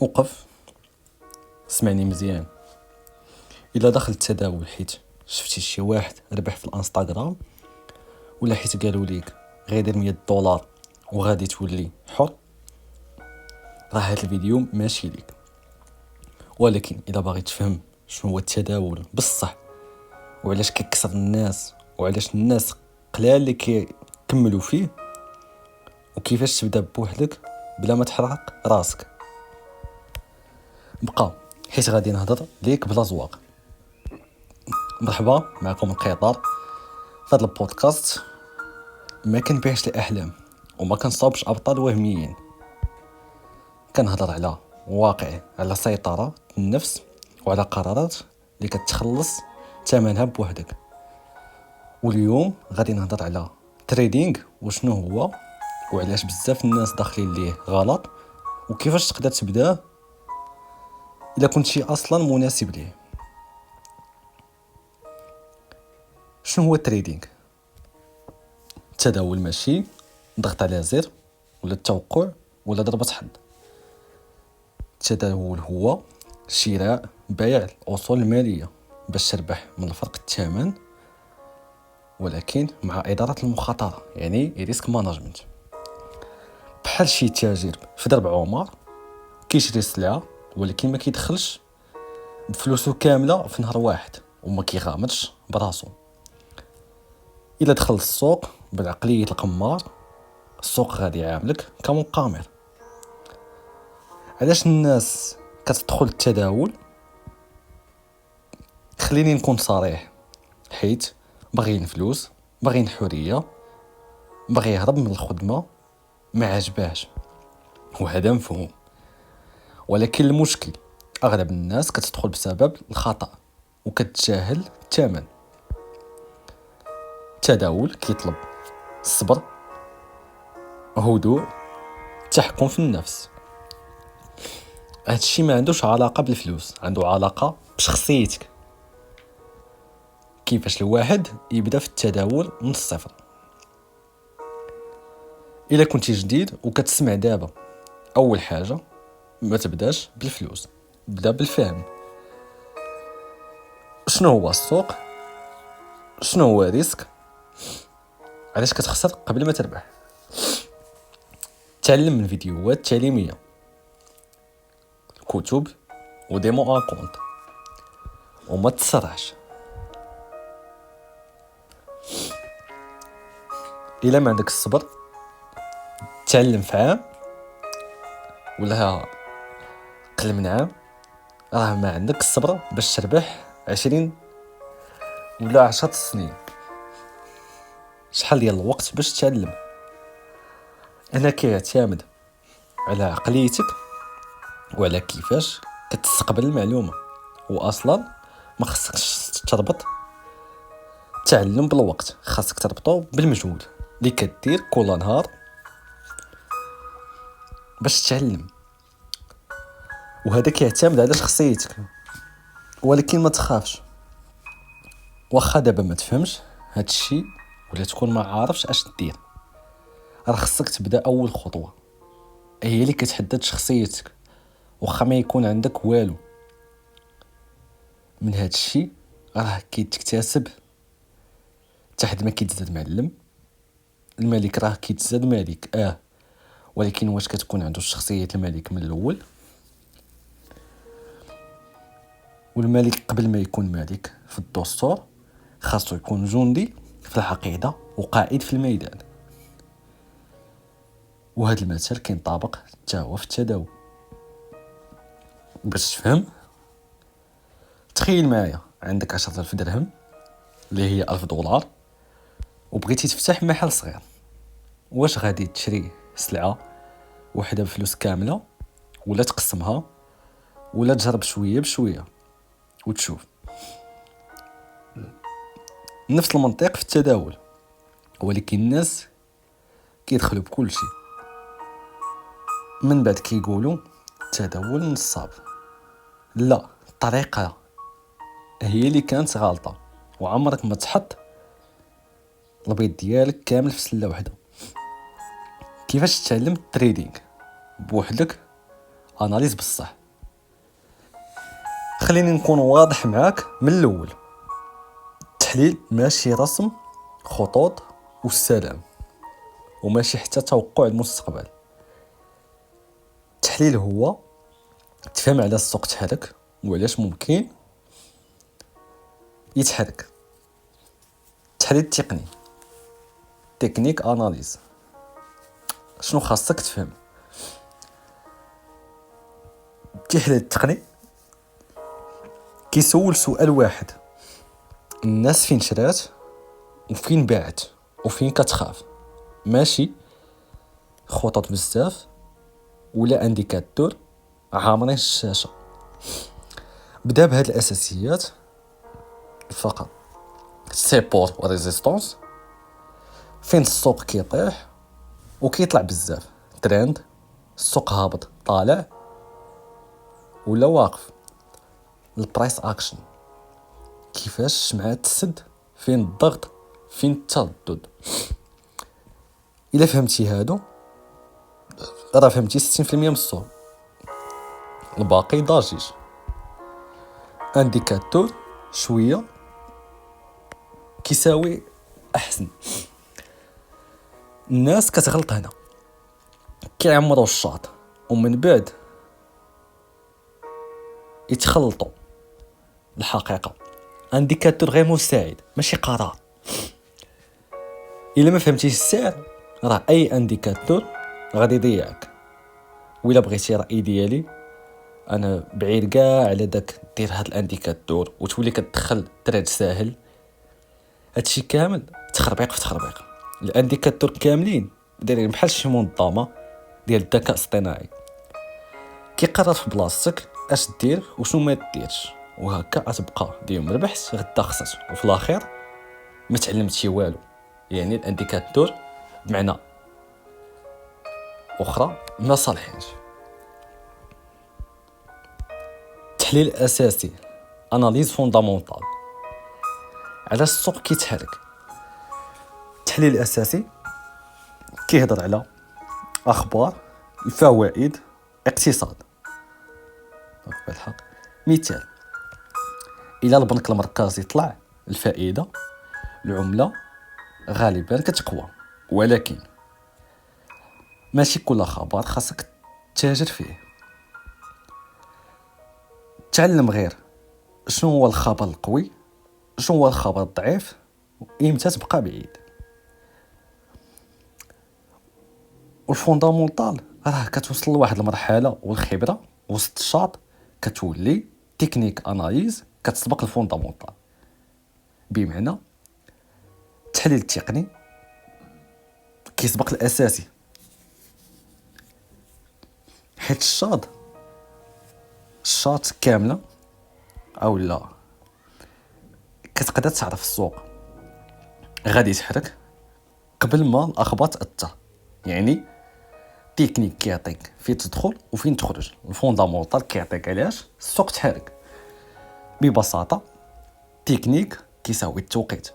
وقف، اسمعني مزيان. الا دخل التداول حيت شفتي شي واحد ربح في الانستغرام، ولا حيت قالوا ليك غير دير $100 وغادي تولي حر، راه هذا الفيديو ماشي ليك. ولكن الا باغي تفهم شنو هو التداول بصح، وعلاش كيكسر الناس، وعلاش الناس قلال اللي كيكملوا فيه، وكيفاش تبدا بوحدك بلا ما تحرق راسك، بقى حيت غادي نهضر ليك بلا زواق. مرحبا معكم القيطار. في هذا البودكاست ما كنبيعش الاحلام وما كنصاوبش ابطال وهميين، كنهضر على واقع، على سيطره النفس، وعلى قرارات اللي كتخلص ثمنها بوحدك. واليوم غادي نهضر على تريدينغ وشنو هو، وعلاش بزاف الناس داخلين ليه غلط، وكيفاش تقدر تبداه الا كنتي اصلا مناسب ليه. شنو هو التريدينغ؟ التداول ماشي ضغط على زر ولا التوقع ولا ضربة حظ. التداول هو شراء بيع الأصول المالية باش تربح من الفرق الثمن، ولكن مع إدارة المخاطرة، يعني ريسك مانجمنت. بحال شي تاجر في درب عمر كيشري السلعة ولكن ما كيدخلش بفلوسه كاملة في نهار واحد وما كيغامرش براسو. إلا دخل السوق بالعقلية القمار، السوق غادي يعاملك كمقامر. علاش الناس كتدخل التداول؟ خليني نكون صريح، حيت باغيين فلوس، باغيين حرية، باغي يهرب من الخدمة ما عجباش، وهذا مفهوم. ولكن المشكل اغلب الناس كتدخل بسبب الخطأ وكتجاهل الثمن. التداول كيطلب الصبر، هدوء، تحكم في النفس. هاد الشيء ما عندوش علاقة بالفلوس، عنده علاقة بشخصيتك. كيفاش الواحد يبدا في التداول من الصفر؟ الا كنتي جديد وكتسمع دابا، اول حاجه ما تبداش بالفلوس، بدا بالفهم. شنو هو السوق؟ شنو هو ريسك؟ علاش كتخسر قبل ما تربح؟ تعلم من فيديوهات تعليميه، كتب وديمو اكونت، وما تسرعش. الا ما عندك الصبر تعلم في عام ولا قل من عام، راه ما عندك الصبر باش تربح 20 ولا 10 سنين. شحال ديال الوقت باش تتعلم؟ انا كيعتمد على عقليتك وعلى كيفاش كتستقبل المعلومه. واصلا ما خصكش تربط التعلم بالوقت، خاصك تربطه بالمجهود اللي كدير كل نهار باش تتعلم. وهذا كيعتمد على شخصيتك. ولكن ما تخافش، واخا دابا ما تفهمش هاد الشيء ولا تكون ما عارفش اش دير، راه خصك تبدا. اول خطوه هي اللي كتحدد شخصيتك، واخا ما يكون عندك والو من هاد الشيء، راه كيتكتسب حتى ما كيتزاد معلم. الملك راه كيتزاد ملك، ولكن واش كتكون عنده شخصيه الملك من الاول؟ والملك قبل ما يكون ملك في الدستور خاصو يكون جندي في العقيده وقائد في الميدان. وهذا المثل كينطبق حتى هو في التداول. باش تفهم، تخيل معايا عندك 10,000 درهم اللي هي $1000 وبغيتي تفتح محل صغير. واش غادي تشري سلعه وحده بفلوس كامله، ولا تقسمها، ولا تجرب شويه بشويه وتشوف؟ نفس المنطق في التداول، ولكن الناس كيدخلوا بكل شيء من بعد كيقولوا التداول نصاب. لا، الطريقه هي اللي كانت غلطه، وعمرك ما تحط البيض ديالك كامل في سله واحده. كيفاش تتعلم التريدينغ بوحدك اناليز بصح. خليني نكون واضح معاك من الاول، التحليل ماشي رسم خطوط والسلام، وماشي حتى توقع المستقبل. التحليل هو تفهم على السوق تحرك وعلاش ممكن يتحرك. التحليل التقني تكنيك اناليز، شنو خاصك تفهم؟ التحليل التقني كيسول سؤال واحد: الناس فين شرات وفين باعت وفين كتخاف، ماشي خطط بزاف ولا انديكاتور عامرين الشاشة. بدا بهاد الاساسيات فقط: سيبور وريزيستونس، فين السوق كيطيح وكيطلع بزاف، ترند، السوق هابط طالع ولا واقف، البرايس اكشن، كيفاش الشمعة تسد، فين الضغط، فين التردد. الا فهمتي هادو راه فهمتي 60% من السوق، الباقي ضجيج. انديكاتور شويه كيساوي احسن. الناس كتغلط هنا، كيعمروا الشاط ومن بعد يتخلطوا. الحقيقه انديكاتور غير مساعد ماشي قرار. الا ما فهمتيش السعر راه اي انديكاتور غادي يضيعك. وإلا بغيتي راي ديالي، انا بعيد كاع على داك دير هاد الانديكاتور وتولي كتدخل تريد ساهل. هادشي كامل تخربيق في تخربيق. الانديكاتور كاملين دايرين بحال شي منظمه ديال الذكاء الاصطناعي، كيقرر في بلاصتك اش دير وشنو ما ديرش، وهكا غتبقى اليوم ربحت غدا خسرت، وفي الاخير ما تعلمتي والو. يعني الانديكاتور بمعنى اخرى ما صالحينش. تحليل اساسي اناليز فوندامونتال. علاش السوق كيتحرك؟ التحليل الاساسي كيهضر على اخبار، الفوائد، اقتصاد. بالحق مثال: الى البنك المركزي طلع الفائده، العمله غالبا كتقوى، ولكن ماشي كل خبر خاصك تتاجر فيه. تعلم غير شنو هو الخبر القوي، شنو هو الخبر الضعيف، وامتى تبقى بعيد. والفوندامونتال راه كتوصل لواحد المرحله والخبره وسط الشاط كتولي تكنيك اناليز كتسبق الفوندامونتال. بمعنى التحليل التقني كيسبق الاساسي، حيت الشاط كامله او لا كتقدر تعرف السوق غادي يتحرك قبل ما الاخبار تاثر. يعني تكنيك كيعطيك فين تدخل وفين تخرج، الفوندامونتال كيعطيك علاش السوق تحرك. ببساطه تكنيك كيساوي التوقيت،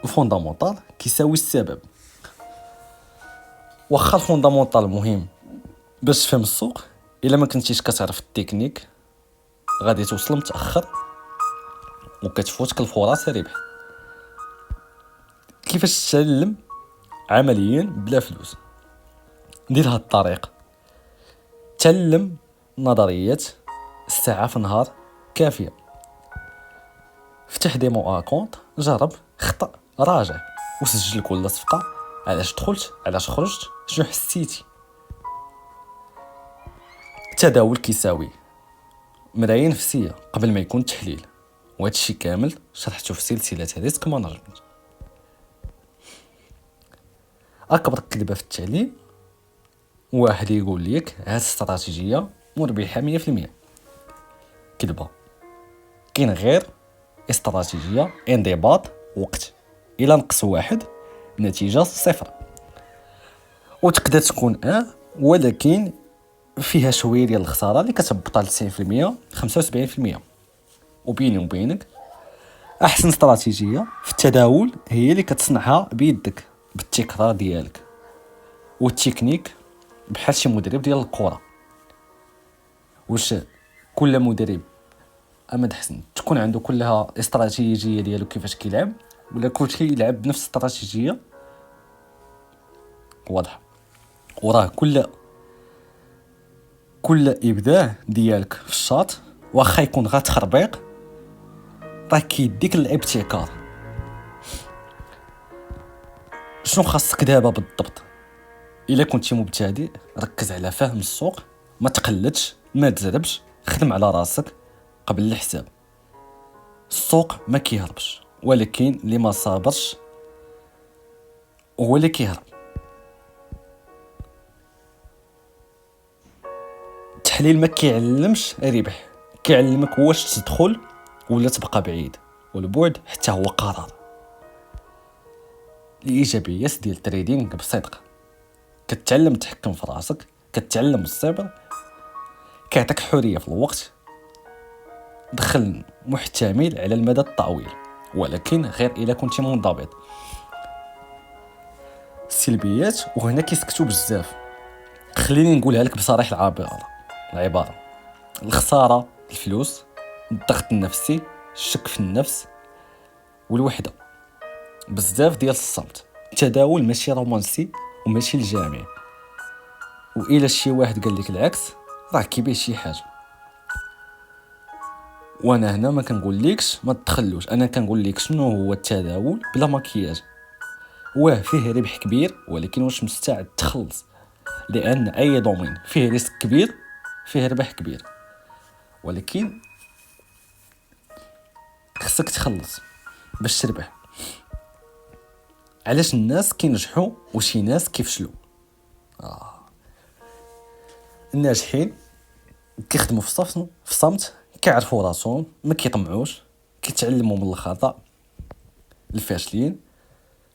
الفوندامونتال كيساوي السبب. واخا الفوندامونتال مهم باش تفهم السوق، الا ما كنتيش كتعرف التكنيك غادي توصل متاخر وكتفوتك الفرص الربح. كيفاش تتعلم عمليا بلا فلوس؟ دير هاد الطريقه: تعلم نظريات الساعه في النهار كافيه. افتح ديمو اكونت، جرب، خطأ، راجع، وسجل كل صفقه. علاش دخلت، علاش خرجت، شنو حسيتي. التداول كيساوي مراية نفسيه قبل ما يكون تحليل، وهذا الشيء كامل شرحته في سلسله ريسك مانجمنت. اكبر كذبه في التعليم واحد يقول لك هاد استراتيجيه مربحه 100%. كذبه. كاين غير استراتيجيه انضباط وقت، الى نقص واحد نتيجه صفر. وتقدر تكون ولكن فيها شويه ديال الخساره اللي كتهبطها ل 90% 75%. وبيني وبينك احسن استراتيجيه في التداول هي اللي كتصنعها بيدك بالتكرار ديالك. والتكنيك بحال شي مدرب ديال الكره، واش كل مدرب امد حسن تكون عنده كلها استراتيجيه ديالو كيفاش كيلعب، ولا كلشي يلعب بنفس الاستراتيجيه؟ واضح. وراه كل ابداع ديالك في الشاط واخا يكون غير تخربيق راه كيديك الابتكار. شنو خاصك دابا بالضبط؟ الا كنتي مبتدئ ركز على فهم السوق، ما تقلدش، ما تزربش، خدم على راسك قبل الحساب. السوق ما كيهربش، ولكن اللي ما صابرش هو اللي كيهرب. التحليل ما كيعلمش ربح، كيعلمك واش تدخل ولا تبقى بعيد، والبعد حتى هو قرار. الايجابيات ديال التريدينغ بصدق، كتعلم تحكم في راسك، كتعلم الصبر، كيعطيك حريه في الوقت، دخل محتمل على المدى الطويل، ولكن غير الا كنتي منضبط. السلبيات وهنا كيسكتوا بزاف، خليني نقولها لك بصراحه العباره: الخساره، الفلوس، الضغط النفسي، الشك في النفس، والوحده، بزاف ديال الصمت. التداول ماشي رومانسي وماشي الجامع، وإلا شي واحد قال لك العكس راه كيبيه شي حاجه. وانا هنا ما كنقولكش ما تدخلوش، انا كنقول لك شنو هو التداول بلا مكياج. فيه ربح كبير، ولكن واش مستعد تخلص؟ لان اي دومين فيه ريسك كبير فيه ربح كبير، ولكن خصك تخلص باش تربح. علاش الناس كينجحوا وشي ناس كيفشلوا؟ الناجحين كيخدموا في صمت، كيعرفوا راسهم، ما كيطمعوش، كيتعلموا من الخطا. الفاشلين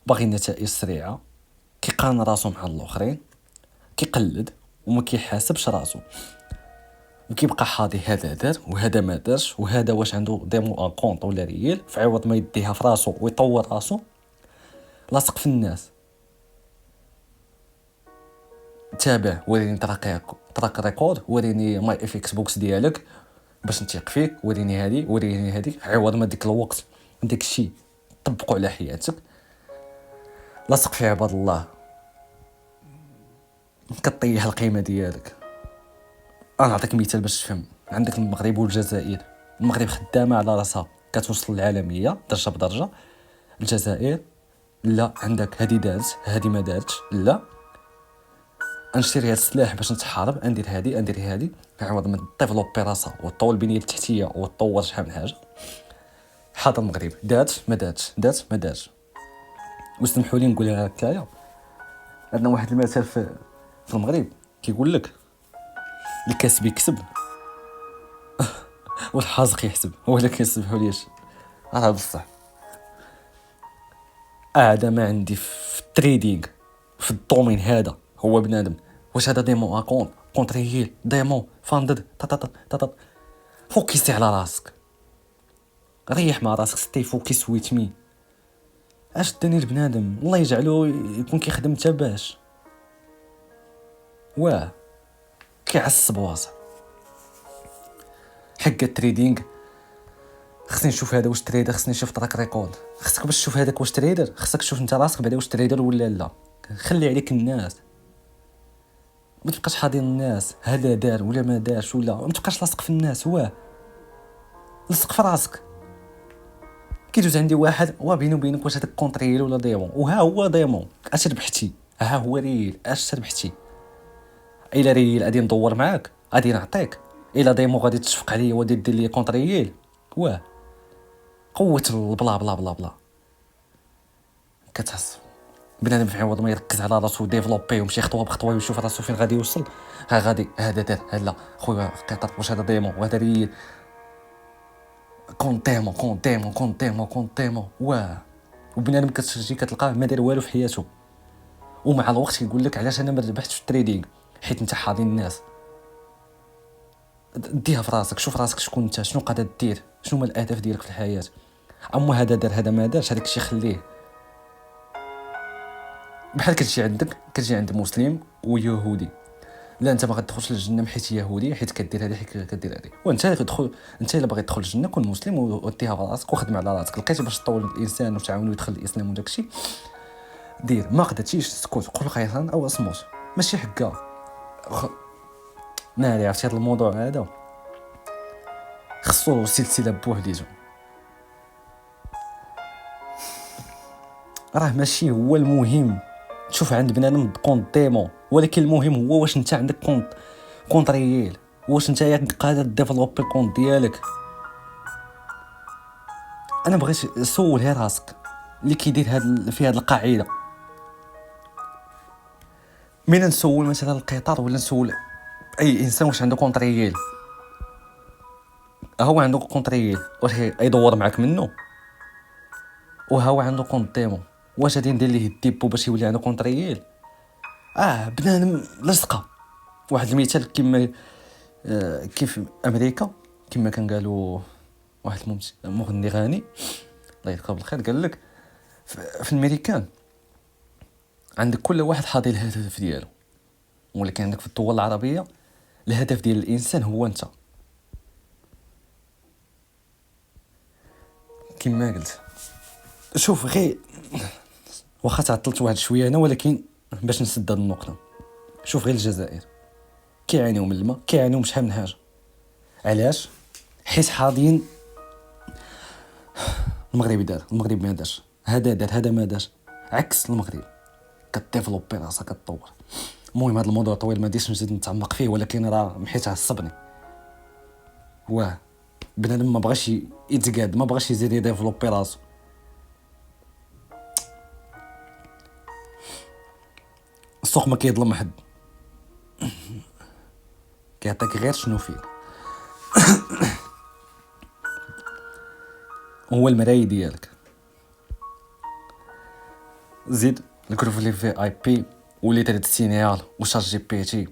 باغي نتائج سريعه، كيقارن راسهم مع الاخرين، كيقلد وما كيحاسبش راسو، وكيبقى حاضي هذا دار وهذا ما دارش، وهذا واش عنده ديمو كونط ولا ريال، في عوض ما يديها في راسو ويطور راسو لاصق في الناس. تابع، وريني تراك ريكورد، وريني ماي اف اكس بوكس ديالك باش نثيق فيك، وريني هذه وريني هذيك، عوض ما ديك الوقت داك الشيء طبقوا على حياتك. لاصق في عباد الله كطيح القيمه ديالك. انا نعطيك مثال باش تفهم. عندك المغرب والجزائر، المغرب خدامه على راسها كتوصل للعالميه درجه بدرجه، الجزائر لا، عندك هذه دارت هذه ما دارتش، لا نشري هذا السلاح باش نتحارب، ندير هذه عوض ما ديفلوبي راسها وتطور البنيه التحتيه وتطور شحال من حاجه. حاضر المغرب دات ما داتش. واسمحوا لي نقولها هكايا، عندنا واحد المثل في المغرب كيقول لك الكاسب يكسب والحازق يحسب، ولكن سمحوا ليش راه بصح. هذا ما عندي في التريدينغ في الدومين هذا هو بنادم. واش هذا ديمو كونت ريال، ديمو فاندد فوكسي على راسك، ريح مع راسك، ستي فوكس ويت مي. اش داني البنادم الله يجعله يكون كيخدم حتى باش كيعصب واصل. حق التريدينغ خصني نشوف هذا واش تريدر، خصني نشوف تراك ريكورد. خصك باش تشوف هذاك واش تريدر خصك تشوف انت راسك بعدا واش تريدر ولا لا. خلي عليك الناس، ما تبقاش حاضر الناس هذا دار ولا ما دارش، ولا ما تبقاش لاصق في الناس. لصق في راسك. كيدوز عندي واحد بيني وبينك واش هذاك كونطريل ولا ديمون، وها هو ديمون اش ربحتي، ها هو ريل اش ربحتي. الا ريل غادي ندور معاك غادي نعطيك، الا ديمون غادي تشفق عليا وغادي دير لي كونطريل. قوه البلا بلا بلا بلا كتحس بنادم في عوض ما يركز على راسو ديفلوبي ويمشي خطوه بخطوه ويشوف راسو فين غادي يوصل. غادي هذا دار هلا خويا قطر واش هذا ديمون وهذا ريل كونتيمو وبنادم كتجي كتلقاه ما دار والو في حياته، ومع الوقت كيقول لك علاش انا ما ربحتش في التريدينغ، حيت انت حاضي الناس. ديها في راسك، شوف راسك شكون انت، شنو قاعد دير، شنو هما الاهداف ديالك في الحياه. اما هذا دار هذا ما دارش، هذاك الشيء خليه. بحال كتجي عند مسلم ويهودي، لا انت ما غتدخلش للجنه حيت يهودي، حيت كدير هذه، حيت كدير هذه. وانت تدخل، انت الا باغي تدخل الجنه كون مسلم وديها براسك وخدم على راسك. لقيتي باش تطول الانسان وتعاونو يدخل الاسلام وداكشي، دير. ما قدرتيش سكوت، قول خيرا او اصمت، ماشي حكا. ناري عرفتي هذا الموضوع هذا خصو سلسله بوحديتو. راه ماشي هو المهم تشوف عند بنادم كونط ديمون، ولكن المهم هو واش انت عندك كونط ريال، واش انت قادر ديفلوبي الكونط ديالك. انا بغيت سول هي راسك اللي كيدير في هذه القاعده. من نسول مثلا القطار ولا نسول اي انسان واش عنده كونط ريال، هو عنده كونط ريال واش يدور معاك منه، وهو عنده كونط ديمون واش غادي ندير ليه الديبو باش يولي عنده كونط ريال؟ بنادم لصقه. واحد المثال كما كيف امريكا، كما كان قالوا واحد مغني غني الله يذكره بالخير، قال لك في الامريكان عندك كل واحد حاضي الهدف ديالو، ولكن عندك في الدول العربيه الهدف ديال الانسان هو انت. كما قلت شوف غير واخا تعطلت واحد شويه انا، ولكن باش نسد هاد النقطه. شوف غير الجزائر كيعانيو من الماء، كيعانيو من شحال من حاجه. علاش؟ حيت حاضين المغرب ما دارش هذا، دار هذا ما دارش، عكس المغرب كديفلوبي راسك كتطور. المهم هذا الموضوع طويل ما ديش نزيد نتعمق فيه، ولكن راه محيت عصبني. بنادم ما بغاش يتقاد، ما بغاش يزيد يديفلوبي راسو. السوق ما كيظلم حد، كيعطيك غير شنو فيه. هو المراي ديالك. زيد الجروب اللي في اي بي ولي تريد سينيال وشات جي بي تي،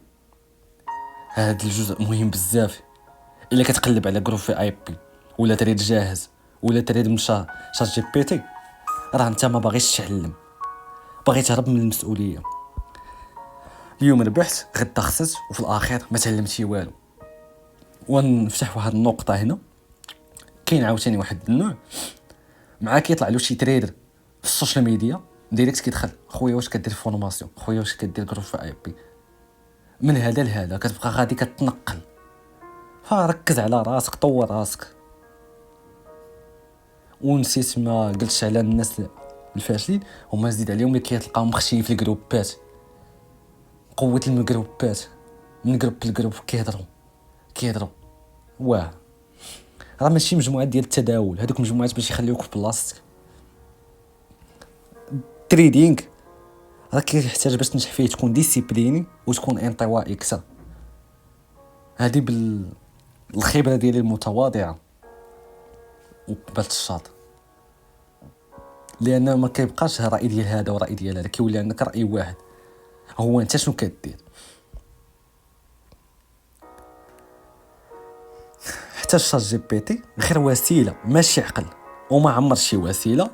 هذا الجزء مهم بزاف. الا كتقلب على جروب في اي بي ولا تريد جاهز ولا تريد من شات جي بي تي، راه انت ما باغيش تعلم، باغي تهرب من المسؤوليه. اليوم ربحت غدا خسرت وفي الاخير ما تعلمتي والو. ونفتح واحد النقطه هنا. كاين عاوتاني واحد النوع معاه كيطلع له شي تريدر في السوشيال ميديا ديريكت كيدخل، خويا واش كدير فورماسيون، خويا واش كدير جروب في اي بي، من هذا لهذا كتبقى غادي كتنقل. فركز على راسك، طور راسك. ونسيت ما قلتش على الناس الفاشلين، هما زيد عليهم اللي كيتلقاهم مخشين في الجروبات. قوه الجروبات، من جروب لجروب كيهضروا راه ماشي مجموعات ديال التداول، هذوك مجموعات باش يخليوك في بلاصتك. تريدينغ راه كيحتاج باش تنجح فيه تكون ديسيبليني وتكون انطوائي اكثر. هذه بالخبره ديالي المتواضعه وقبلت الشاط، لان ما كيبقاش راي ديال هذا وراي ديال هذا، كيولي عندك راي واحد هو انت شنو كدير. حتى الشات جي بي تي غير وسيله ماشي عقل، وما عمر شي وسيله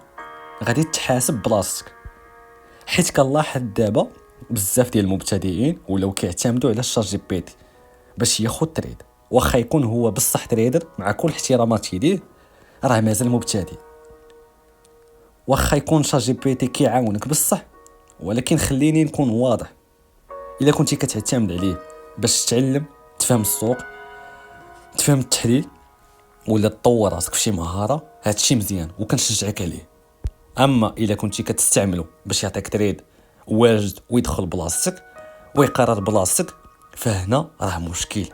غادي تحاسب بلاصتك. حيت كنلاحظ دابا بزاف ديال المبتدئين ولاو كيعتمدوا على الشات جي بي تي باش ياخذ تريد، واخا يكون هو بصح تريدر مع كل احتراماتي ليه، راه مازال مبتدئ. واخا يكون شات جي بي تي كيعاونك بصح، ولكن خليني نكون واضح، الا كنتي كتعتمد عليه باش تتعلم، تفهم السوق، تفهم التحليل، ولا تطور راسك في شي مهاره، هادشي مزيان وكنشجعك عليه. اما الا كنتي كتستعمله باش يعطيك تريد واجد ويدخل بلاصتك ويقرر بلاصتك، فهنا راه مشكل.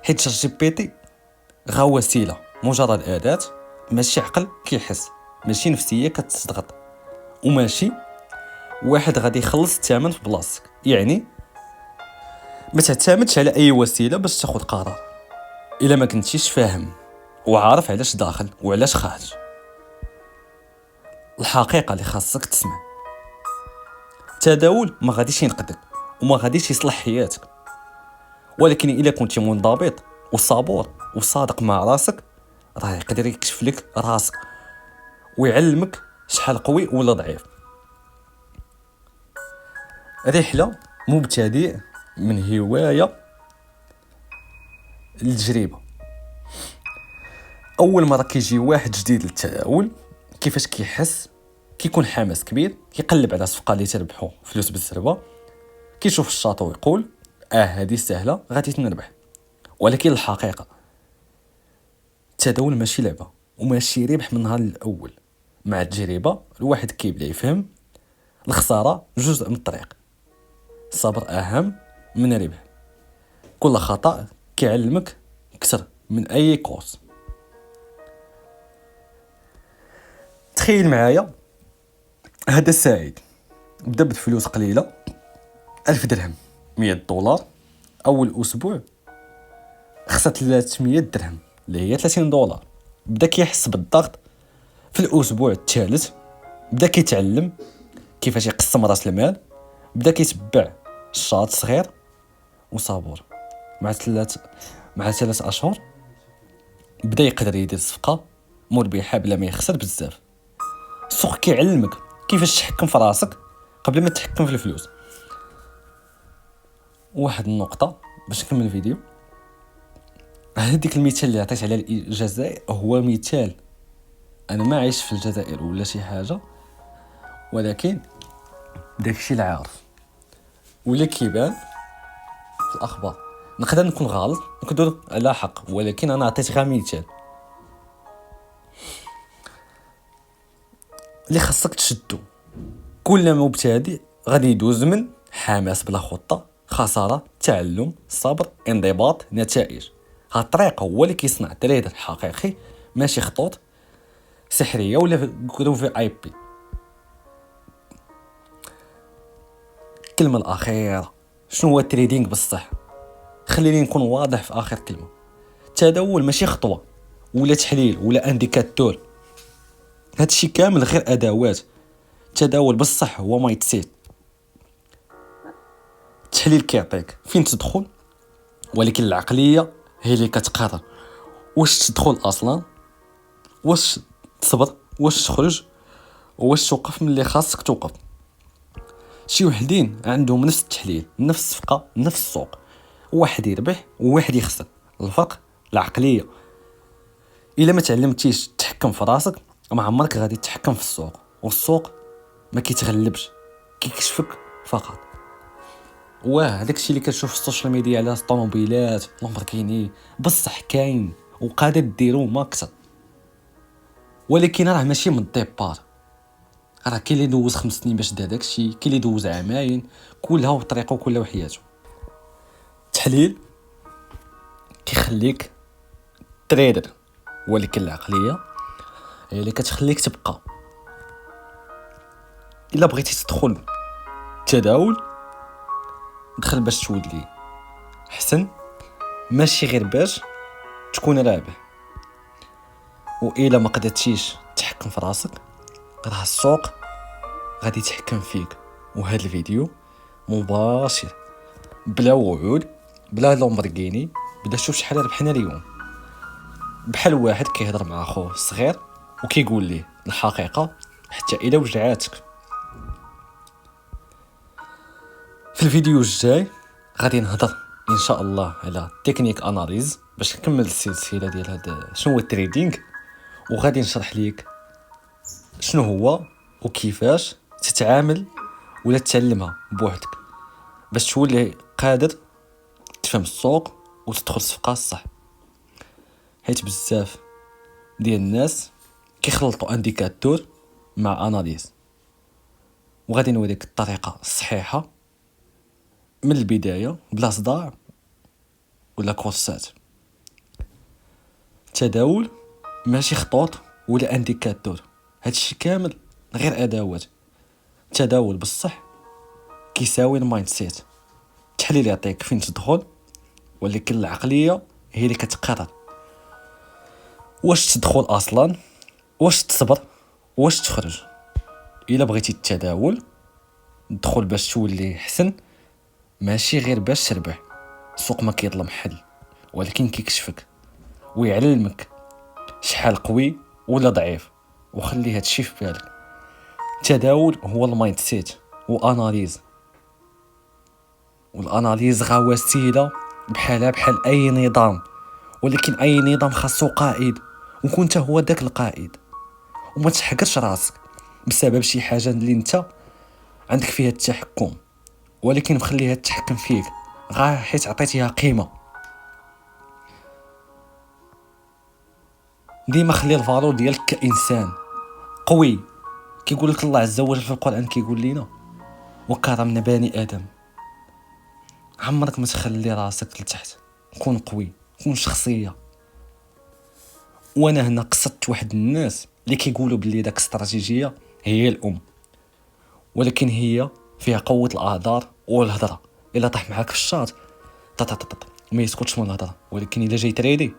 حيت شات جي بي تي غا وسيله، مجرد اداه، ماشي عقل كيحس، ماشي نفسيه كتضغط، وماشي واحد غادي يخلص الثمن في بلاصتك. يعني ما تعتمدش على اي وسيله باش تاخذ قرار الا ما كنتيش فاهم وعارف علاش داخل وعلاش خارج. الحقيقه اللي خاصك تسمع، التداول ما غاديش ينقذك وما غاديش يصلح حياتك، ولكن الا كنتي منضبط وصابور وصادق مع راسك، راه يقدر يكشف لك راسك ويعلمك شحال قوي ولا ضعيف. رحله مبتدئ من هوايه للتجربه. اول مره كيجي واحد جديد للتداول كيفاش كيحس؟ كيكون حماس كبير، كيقلب على صفقه اللي تربحوا فلوس بالزربه، كيشوف الشاطو ويقول هذه سهله غادي تنربح. ولكن الحقيقه التداول ماشي لعبه وماشي ربح من النهار الاول. مع التجربه الواحد كيبدا يفهم الخساره جزء من الطريق، الصبر اهم من الربح. كل خطا كيعلمك اكثر من اي كورس. تخيل معايا هذا سعيد بدا بفلوس قليله، 1000 درهم، 100 دولار. اول اسبوع خسر 300 درهم اللي هي 30 دولار. بدا كيحس بالضغط. في الاسبوع الثالث بدا كيتعلم كيفاش يقسم راس المال، بدا كيتبع شاط صغير وصابور. مع 3 اشهر بدا يقدر يدير صفقه مربحه بلا ما يخسر بزاف. السوق كيعلمك كيفاش تحكم في راسك قبل ما تحكم في الفلوس. واحد النقطه باش نكمل الفيديو، هذيك المثال اللي عطيت على الجزائر هو مثال. انا ما عايش في الجزائر ولا شي حاجه، ولكن داكشي اللي عارف ولا كيبان في الاخبار. نقدر نكون غلط، نقدر على حق، ولكن انا عطيت غير مثال اللي خاصك تشدو. كل مبتدئ غادي يدوز من حماس بلا خطه، خساره، تعلم، صبر، انضباط، نتائج. هاد الطريق هو اللي كيصنع تريدر حقيقي، ماشي خطوط سحريه ولا كروف في اي بي. الكلمه الاخيره، شنو هو التريدينغ بصح؟ خليني نكون واضح في اخر كلمه. التداول ماشي خطوه ولا تحليل ولا انديكاتور، هادشي كامل غير ادوات. التداول بصح هو مايند سيت. التحليل كيعطيك فين تدخل، ولكن العقليه هي اللي كتقرر واش تدخل اصلا، واش تصبر، واش تخرج، واش توقف من اللي خاصك توقف. شي وحدين عندهم نفس التحليل، نفس الصفقه، نفس السوق، واحد يربح وواحد يخسر. الفرق العقليه. الا ما تعلمتيش تتحكم في راسك ما عمرك غادي تتحكم في السوق، والسوق ما كيتغلبش، كيكشفك فقط. هذاك الشيء اللي كتشوف في السوشيال ميديا على الطوموبيلات لامبورغيني بصح كاين وقادر ديرو ما اكثر، ولكن راه ماشي من الديبار. راه كاين اللي دوز 5 سنين باش دار داكشي، كاين اللي دوز عامين، كلها وطريقه وكلها وحياته. التحليل كيخليك تريدر، ولكن العقليه هي اللي كتخليك تبقى. الا بغيتي تدخل التداول دخل باش تولي حسن، ماشي غير باش تكون رابح. والا ما قدرتيش تحكم في راسك راه السوق غادي يتحكم فيك. وهذا الفيديو مباشر بلا وعود بلا لامبورغيني، بدا شوف شحال ربحنا اليوم. بحال واحد كيهضر مع اخوه الصغير وكيقول ليه الحقيقه حتى الا وجعاتك. في الفيديو الجاي غادي نهضر ان شاء الله على تكنيك اناليز باش نكمل السلسله ديال هذا شنو هو التريدينغ، وغادي نشرح ليك شنو هو وكيفاش تتعامل ولا تتعلمها بوحدك باش تولي قادر تفهم السوق وتدخل الصفقه الصح. حيت بزاف ديال الناس كيخلطوا انديكاتور مع اناليز، وغادي نوريك الطريقه الصحيحه من البدايه بلا صداع ولا كورسات. التداول ماشي خطوط ولا انديكاتور، هادشي كامل غير ادوات. التداول بصح كيساوي المايند سيت. التحليل يعطيك فين تدخل، ولكن العقليه هي اللي كتقرر واش تدخل اصلا، واش تصبر، واش تخرج. الا بغيتي التداول دخل باش تولي حسن، ماشي غير باش تربح. السوق ما كيظلم حل، ولكن كيكشفك ويعلمك شحال قوي ولا ضعيف. وخلي هادشي في بالك، التداول هو المايند سيت واناليز. والاناليز غواسيله بحال اي نظام، ولكن اي نظام خاصو قائد، وكنت هو داك القائد. وما تحقرش راسك بسبب شي حاجه اللي انت عندك فيها التحكم، ولكن مخليها تتحكم فيك غير حيت عطيتيها قيمه. ديما خلي الفالور ديالك كانسان قوي. كيقول لك الله عز وجل في القران، كيقول لنا وكرمنا بني ادم. عمرك ما تخلي راسك لتحت، كون قوي، كون شخصيه. وانا هنا قصدت واحد الناس اللي كيقولوا باللي داك استراتيجيه هي الام، ولكن هي فيها قوه الاعذار والهضره. الا طاح معاك في الشاط ما يسكتش من الهضره، ولكن الا جاي تريدي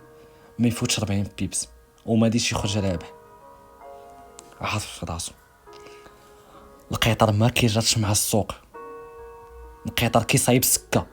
ما يفوتش 40 بيبس وما ديش يخرج رابح. عارف في راسو القيطر ما كيجاتش مع السوق، القيطر كيصايب سكه